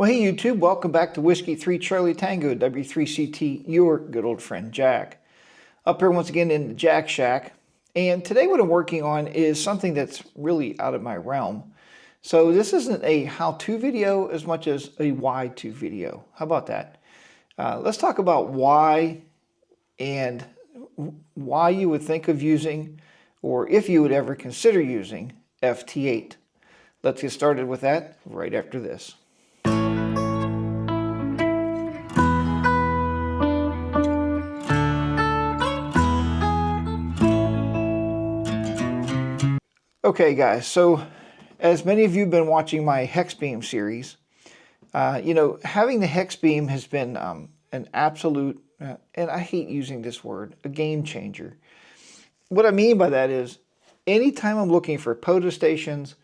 Well, hey YouTube, welcome back to Whiskey 3 Charlie Tango, W3CT, your good old friend Jack. Up here once again in the Jack Shack. And today what I'm working on is something that's really out of my realm. So this isn't a how-to video as much as a why-to video. How about that? Let's talk about why and why you would think of using, or if you would ever consider using, FT8. Let's get started with that right after this. Okay guys, so as many of you have been watching my hex beam series, having the hex beam has been an absolute, and I hate using this word, a game changer. What I mean by that is anytime I'm looking for POTA stations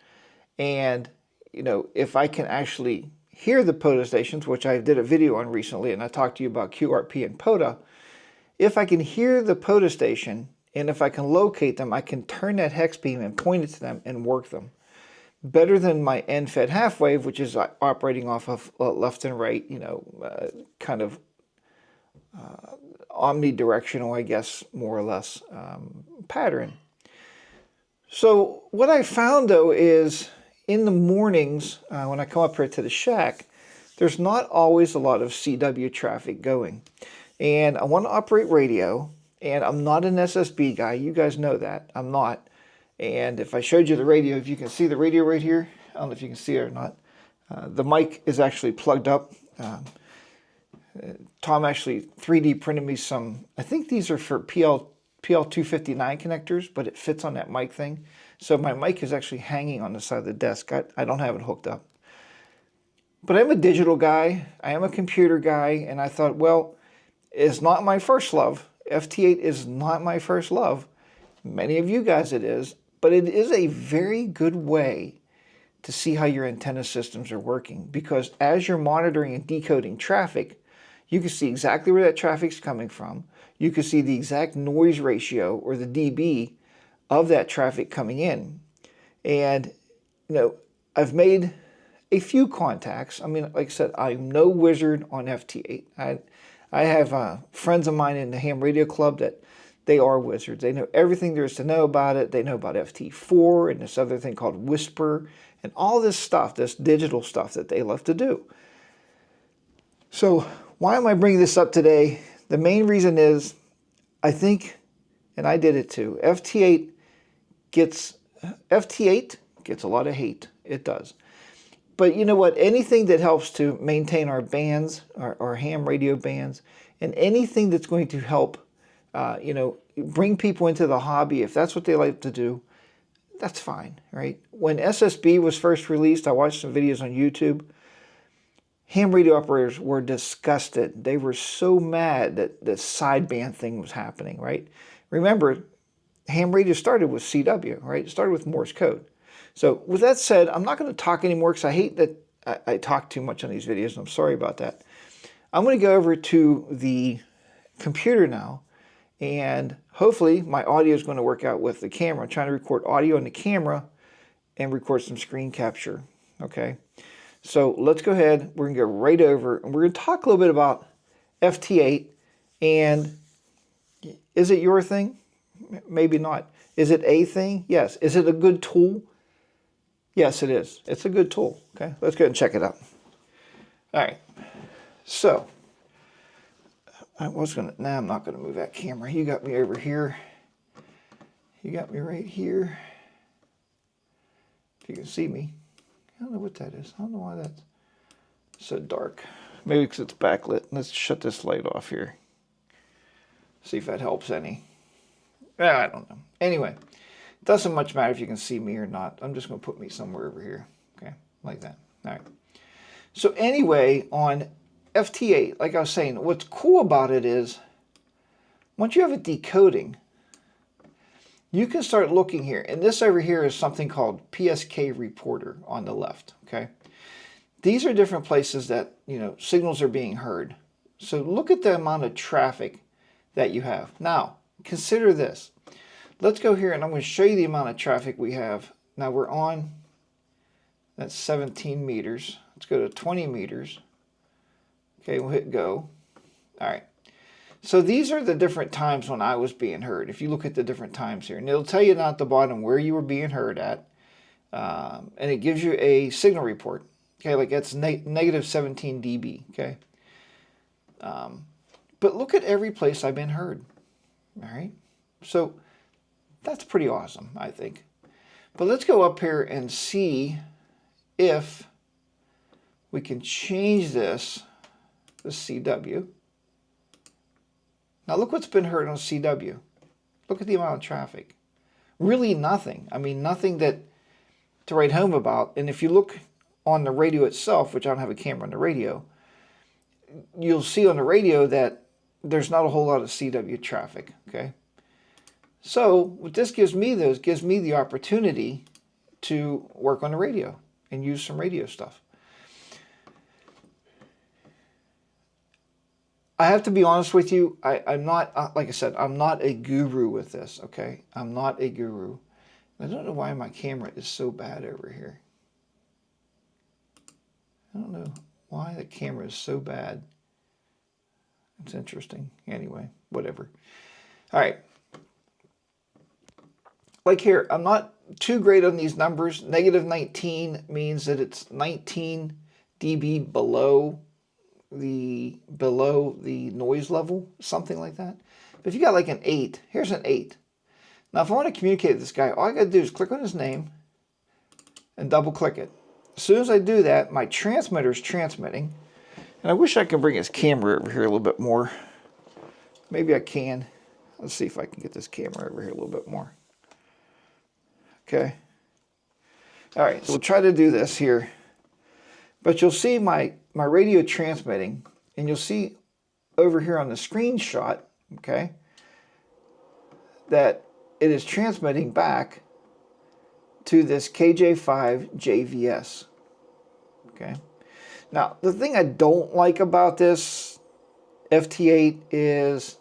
and, if I can actually hear the POTA stations, which I did a video on recently and I talked to you about QRP and POTA, if I can hear the POTA station and if I can locate them, I can turn that hex beam and point it to them and work them. Better than my end-fed half wave, which is operating off of left and right, kind of omnidirectional, I guess, more or less, pattern. So what I found, though, is in the mornings, when I come up here to the shack, there's not always a lot of CW traffic going. And I want to operate radio, and I'm not an SSB guy. You guys know that. I'm not. And if I showed you the radio, if you can see the radio right here, I don't know if you can see it or not. The mic is actually plugged up. Tom actually 3D printed me some, I think these are for PL259 connectors, but it fits on that mic thing. So my mic is actually hanging on the side of the desk. I don't have it hooked up. But I'm a digital guy. I am a computer guy. And I thought, well, it's not my first love. FT8 is not my first love. Many of you guys it is. But it is a very good way to see how your antenna systems are working. Because as you're monitoring and decoding traffic, you can see exactly where that traffic's coming from. You can see the exact noise ratio, or the dB, of that traffic coming in. And, I've made a few contacts. I mean, like I said, I'm no wizard on FT8. I have friends of mine in the ham radio club that they are wizards. They know everything there is to know about it. They know about FT4 and this other thing called Whisper and all this stuff, this digital stuff that they love to do. So why am I bringing this up today? The main reason is I think, and I did it too, FT8 gets a lot of hate. It does. But you know what? Anything that helps to maintain our bands, our ham radio bands, and anything that's going to help, bring people into the hobby, if that's what they like to do, that's fine, right? When SSB was first released, I watched some videos on YouTube. Ham radio operators were disgusted. They were so mad that the sideband thing was happening, right? Remember, ham radio started with CW, right? It started with Morse code. So with that said, I'm not going to talk anymore because I hate that I talk too much on these videos, and I'm sorry about that. I'm going to go over to the computer now, and hopefully my audio is going to work out with the camera. I'm trying to record audio on the camera and record some screen capture, okay? So let's go ahead. We're going to go right over, and we're going to talk a little bit about FT8, and is it your thing? Maybe not. Is it a thing? Yes. Is it a good tool? Yes, it is. It's a good tool. Okay, let's go ahead and check it out. All right. So, I'm not going to move that camera. You got me over here. You got me right here. If you can see me. I don't know what that is. I don't know why that's so dark. Maybe because it's backlit. Let's shut this light off here. See if that helps any. I don't know. Anyway. It doesn't much matter if you can see me or not. I'm just going to put me somewhere over here. Okay, like that. All right. So anyway, on FT8, like I was saying, what's cool about it is once you have it decoding, you can start looking here. And this over here is something called PSK reporter on the left. Okay. These are different places that, signals are being heard. So look at the amount of traffic that you have. Now, consider this. Let's go here and I'm going to show you the amount of traffic we have. Now we're on, that's 17 meters. Let's go to 20 meters. Okay, we'll hit go. All right. So these are the different times when I was being heard. If you look at the different times here, and it'll tell you down at the bottom where you were being heard at, and it gives you a signal report. Okay, like that's negative 17 dB. Okay, but look at every place I've been heard. All right, so that's pretty awesome, I think. But let's go up here and see if we can change this to CW. Now look what's been heard on CW. Look at the amount of traffic. Really nothing. I mean, nothing that to write home about. And if you look on the radio itself, which I don't have a camera on the radio, you'll see on the radio that there's not a whole lot of CW traffic, okay? So what this gives me, though, is gives me the opportunity to work on the radio and use some radio stuff. I have to be honest with you, I'm not, like I said, I'm not a guru with this, okay? I'm not a guru. I don't know why my camera is so bad over here. I don't know why the camera is so bad. It's interesting. Anyway, whatever. All right. Like here, I'm not too great on these numbers. Negative 19 means that it's 19 dB below the noise level, something like that. But if you got like an 8, here's an 8. Now if I want to communicate with this guy, all I got to do is click on his name and double click it. As soon as I do that, my transmitter is transmitting. And I wish I could bring his camera over here a little bit more. Maybe I can. Let's see if I can get this camera over here a little bit more. Okay. All right, so we'll try to do this here. But you'll see my radio transmitting, and you'll see over here on the screenshot, okay, that it is transmitting back to this KJ5 JVS, okay. Now, the thing I don't like about this FT8 is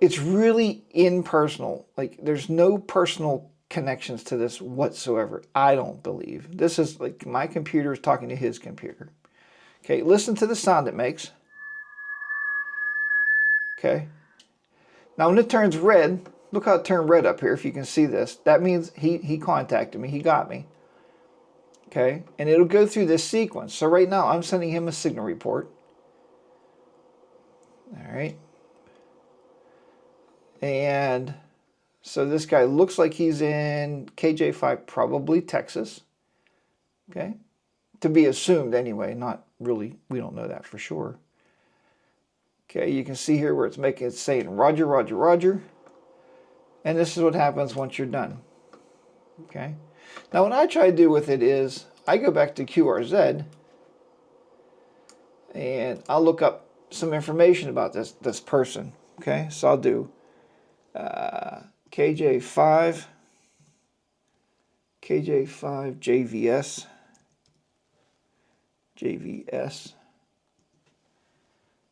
it's really impersonal. Like, there's no personal connections to this whatsoever, I don't believe. This is like my computer is talking to his computer. Okay, listen to the sound it makes. Okay. Now, when it turns red, look how it turned red up here, if you can see this. That means he contacted me, he got me. Okay, and it'll go through this sequence. So right now, I'm sending him a signal report. All right. And so this guy looks like he's in KJ5, probably Texas. Okay, to be assumed anyway, not really, we don't know that for sure. Okay, you can see here where it's saying Roger, Roger, Roger. And this is what happens once you're done. Okay, now what I try to do with it is I go back to QRZ and I'll look up some information about this person. Okay, so I'll do KJ5 JVS,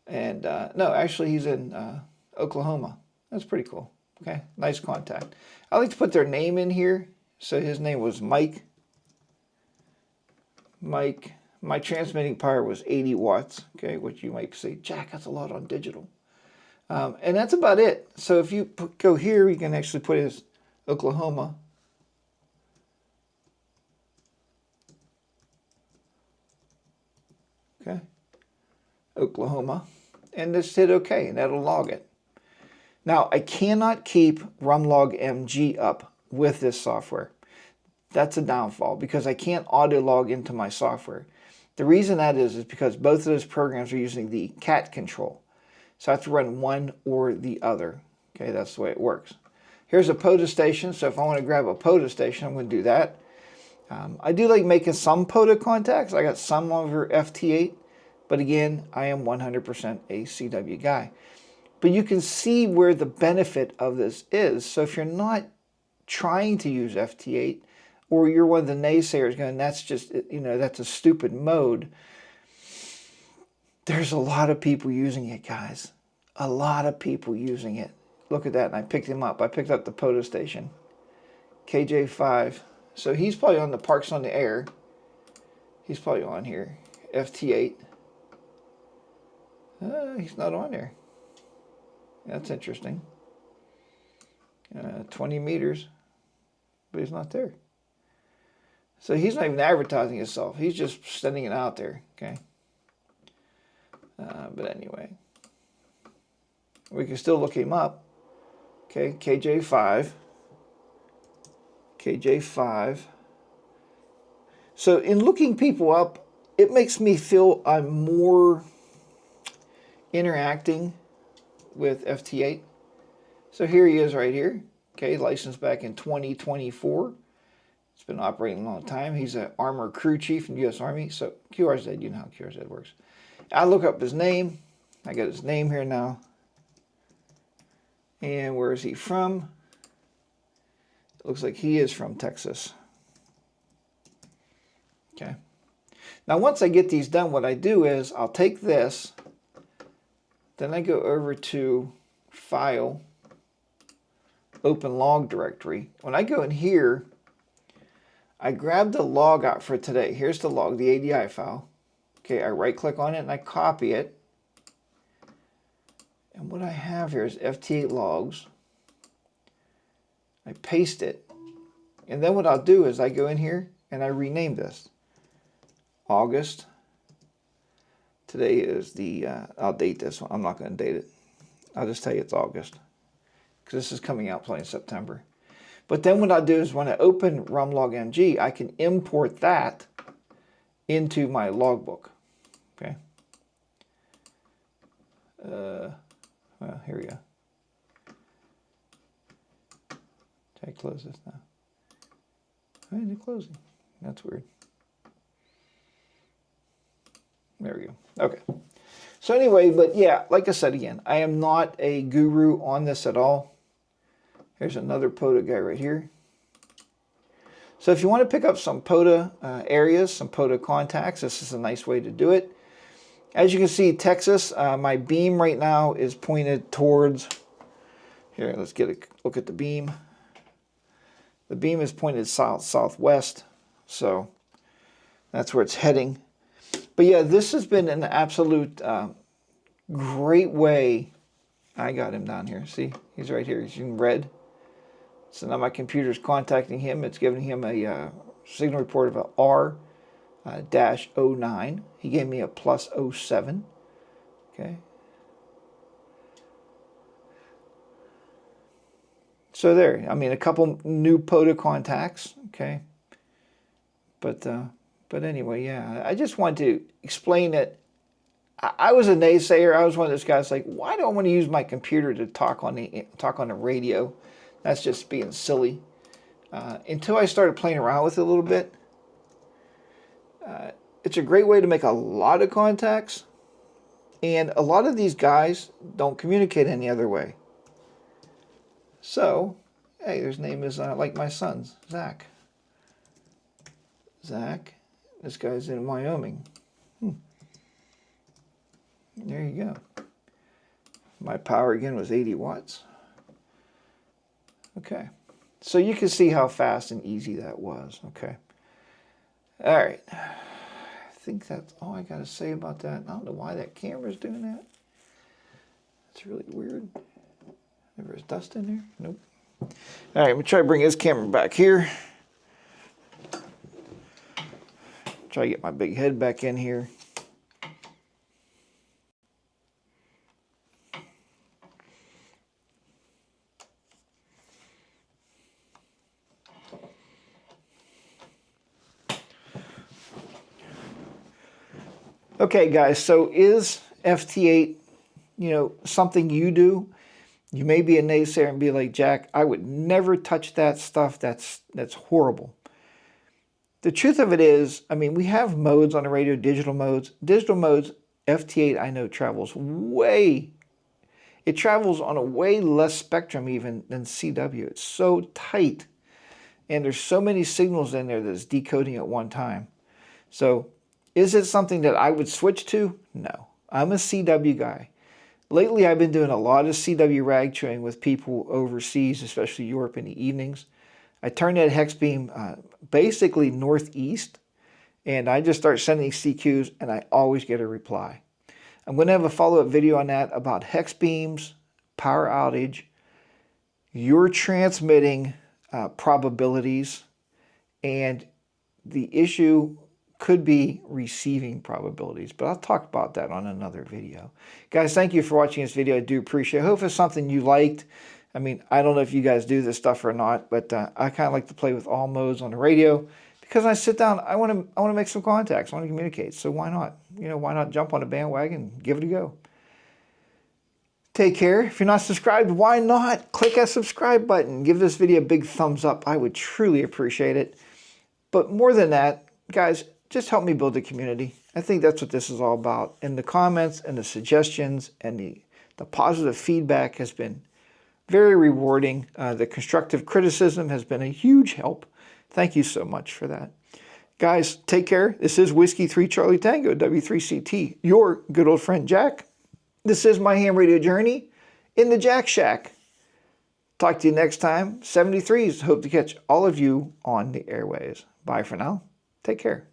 and no, actually he's in Oklahoma. That's pretty cool. Okay, nice contact. I like to put their name in here. So his name was Mike. Mike, my transmitting power was 80 watts. Okay, which you might say, Jack, that's a lot on digital. And that's about it. So if you go here, you can actually put his Oklahoma. Okay, Oklahoma. And just hit OK, and that'll log it. Now, I cannot keep rumlogmg up with this software. That's a downfall because I can't auto log into my software. The reason that is because both of those programs are using the cat control. So I have to run one or the other. Okay, that's the way it works. Here's a POTA station. So if I want to grab a POTA station, I'm going to do that. I do like making some POTA contacts. I got some over FT8. But again, I am 100% a CW guy. But you can see where the benefit of this is. So if you're not trying to use FT8, or you're one of the naysayers going, that's just, you know, that's a stupid mode. There's a lot of people using it, guys. A lot of people using it. Look at that, and I picked him up. I picked up the POTA station. KJ5. So he's probably on the Parks on the Air. He's probably on here. FT8. He's not on there. That's interesting. 20 meters, but he's not there. So he's not even advertising himself. He's just sending it out there, okay? But anyway, we can still look him up. Okay, KJ5. KJ5. So in looking people up, it makes me feel I'm more interacting with FT8. So here he is right here. Okay, licensed back in 2024. It's been operating a long time. He's an armor crew chief in the U.S. Army. So QRZ, you know how QRZ works. I look up his name. I got his name here now. And where is he from? It looks like he is from Texas. Okay. Now once I get these done, what I do is I'll take this, then I go over to File, Open Log Directory. When I go in here, I grab the log out for today. Here's the log, the ADI file. Okay, I right click on it and I copy it. And what I have here is FT8 logs. I paste it. And then what I'll do is I go in here and I rename this. August. Today is the, I'll date this one. I'm not going to date it. I'll just tell you it's August. Because this is coming out probably in September. But then what I'll do is when I open rumlogmg, I can import that into my logbook. Okay. Well, here we go. Did I close this now? Why is it closing? That's weird. There we go. Okay. So anyway, but yeah, like I said again, I am not a guru on this at all. Here's another POTA guy right here. So if you want to pick up some POTA areas, some POTA contacts, this is a nice way to do it. As you can see, Texas, my beam right now is pointed towards, here, let's get a look at the beam. The beam is pointed southwest, so that's where it's heading. But yeah, this has been an absolute great way. I got him down here. See, he's right here. He's in red. So now my computer's contacting him. It's giving him a signal report of a R-09. He gave me a +07. Okay. So there. I mean, a couple new POTA contacts. Okay. But anyway, yeah. I just wanted to explain that I was a naysayer. I was one of those guys like, why do I want to use my computer to talk on the radio? That's just being silly. Until I started playing around with it a little bit. It's a great way to make a lot of contacts. And a lot of these guys don't communicate any other way. So, hey, his name is like my son's, Zach. Zach. This guy's in Wyoming. There you go. My power again was 80 watts. Okay. So you can see how fast and easy that was. Okay. All right. I think that's all I got to say about that. I don't know why that camera's doing that. It's really weird. There's dust in there? Nope. All right, I'm going to try to bring his camera back here. Try to get my big head back in here. Okay, guys, so is FT8, something you do? You may be a naysayer and be like, Jack, I would never touch that stuff. That's horrible. The truth of it is, I mean, we have modes on the radio, digital modes. Digital modes, FT8, I know, travels it travels on a way less spectrum even than CW. It's so tight. And there's so many signals in there that's decoding at one time. So is it something that I would switch to? No. I'm a CW guy. Lately, I've been doing a lot of CW rag chewing with people overseas, especially Europe in the evenings. I turn that hex beam basically northeast, And I just start sending CQs, and I always get a reply. I'm going to have a follow-up video on that about hex beams, power outage, your transmitting probabilities, and the issue could be receiving probabilities, but I'll talk about that on another video. Guys, thank you for watching this video. I do appreciate it. I hope it's something you liked. I mean, I don't know if you guys do this stuff or not, but I kind of like to play with all modes on the radio because when I sit down, I want to make some contacts. I want to communicate. So why not? You know, why not jump on a bandwagon and give it a go? Take care. If you're not subscribed, why not? Click that subscribe button. Give this video a big thumbs up. I would truly appreciate it. But more than that, guys, just help me build a community. I think that's what this is all about. And the comments and the suggestions and the positive feedback has been very rewarding. The constructive criticism has been a huge help. Thank you so much for that. Guys, take care. This is Whiskey 3 Charlie Tango, W3CT, your good old friend Jack. This is my ham radio journey in the Jack Shack. Talk to you next time. 73s. Hope to catch all of you on the airways. Bye for now. Take care.